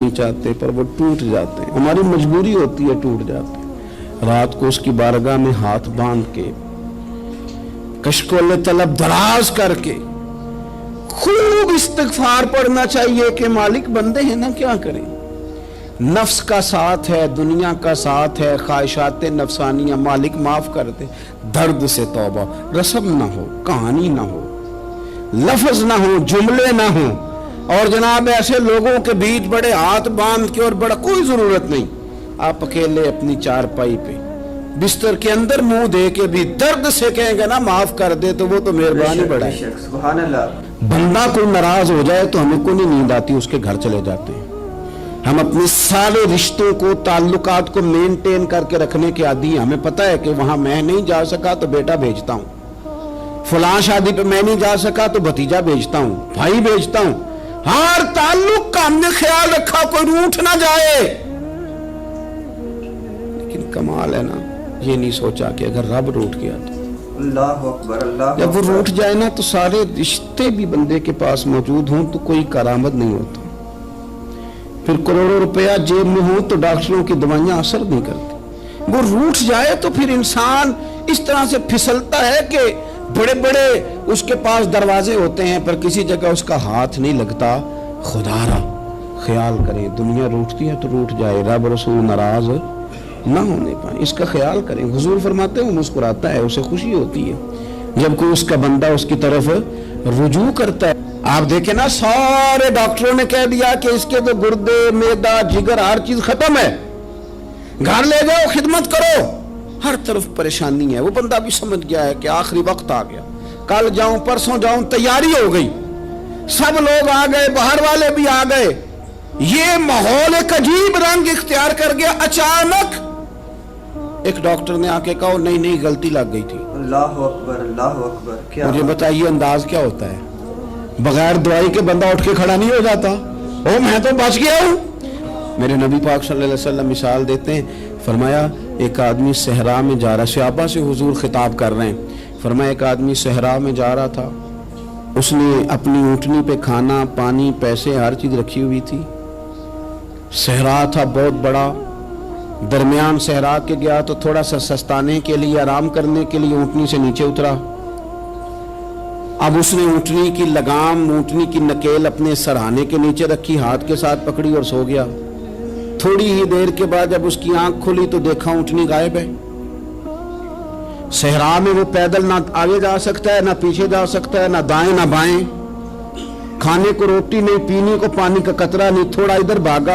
नहीं चाहते पर वो टूट जाते हैं, हमारी मजबूरी होती है, टूट जाते हैं। रात को उसकी बारगाह में हाथ बांध के कश्कोल तलब दराज करके खूब इस्तिगफार पढ़ना चाहिए कि मालिक बंदे हैं ना, क्या करें, नफ्स का साथ है, दुनिया का साथ है, ख्वाहिशात नफसानियां, मालिक माफ कर दे। दर्द से तौबा, रस्म ना हो, कहानी ना हो, लफ्ज ना हो, जुमले ना हो, और जनाब ऐसे लोगों के बीच बड़े हाथ बांध के और बड़ा कोई जरूरत नहीं, आप अकेले अपनी चारपाई पे बिस्तर के अंदर मुंह दे के भी दर्द से कहेंगे ना माफ कर दे, तो वो तो मेहरबानी बड़ा है। सुभान अल्लाह। बंदा कोई नाराज हो जाए तो हमें को नहीं नींद आती, उसके घर चले जाते हैं। हम अपने सारे रिश्तों को, ताल्लुकात को मेंटेन करके रखने के आदी हैं। हमें पता है कि वहां मैं नहीं जा सका तो बेटा भेजता हूं, फलां शादी पे मैं नहीं जा सका तो भतीजा भेजता हूं, भाई भेजता हूं, हर ताल्लुक का हमने ख्याल रखा कोई रूठ ना जाए। लेकिन कमाल है ना, ये नहीं सोचा कि अगर रब रूठ गया तो, अल्लाह अकबर, अल्लाह जब वो अकबर। रूठ जाए ना तो सारे रिश्ते भी बंदे के पास मौजूद हों तो कोई करामत नहीं होता। फिर करोड़ों रुपया जेब में हो तो डॉक्टरों की दवाइयां असर नहीं करती। वो रूठ जाए तो फिर इंसान इस तरह से फिसलता है कि बड़े बड़े उसके पास दरवाजे होते हैं पर किसी जगह उसका हाथ नहीं लगता। खुदारा ख्याल करें, दुनिया रूठती है तो रूठ जाए, रब रसूल नाराज ना होने पाए, इसका ख्याल करें। हुजूर फरमाते हैं वो मुस्कुराता है, उसे खुशी होती है जब कोई उसका बंदा उसकी तरफ रुजू करता है। आप देखें ना, सारे डॉक्टरों ने कह दिया कि इसके तो गुर्दे, मैदा, जिगर हर चीज खत्म है, घर ले जाओ, खिदमत करो, हर तरफ परेशानी है। वो बंदा भी समझ गया है कि आखिरी वक्त आ गया, कल जाऊं परसों जाऊं, तैयारी हो गई, सब लोग आ गए, बाहर वाले भी आ गए, ये माहौल एक अजीब रंग इख्तियार कर गया। अचानक एक डॉक्टर ने आके कहा नहीं नहीं गलती लग गई थी। अल्लाह अकबर, अल्लाह अकबर। क्या मुझे बताइए अंदाज क्या होता है? बगैर दवाई के बंदा उठ के खड़ा नहीं हो जाता, ओ मैं तो बच गया हूं। मेरे नबी पाक सल्लल्लाहु अलैहि वसल्लम मिसाल देते हैं, फरमाया एक आदमी सहरा में जा रहा, सहाबा से हुजूर खिताब कर रहे हैं, फरमाया एक आदमी सहरा में जा रहा था, उसने अपनी ऊँटनी पे खाना, पानी, पैसे, हर चीज रखी हुई थी। सहरा था बहुत बड़ा, दरमियान सहरा के गया तो थोड़ा सा सस्ताने के लिए, आराम करने के लिए ऊँटनी से नीचे उतरा। अब उसने ऊँटनी की लगाम, ऊँटनी की नकेल अपने सरहाने के नीचे रखी, हाथ के साथ पकड़ी और सो गया। थोड़ी ही देर के बाद जब उसकी आंख खुली तो देखा ऊँटनी गायब है। सहरा में वो पैदल ना आगे जा सकता है, ना पीछे जा सकता है, ना दाएं ना बाएं, खाने को रोटी नहीं, पीने को पानी का कतरा नहीं, थोड़ा इधर भागा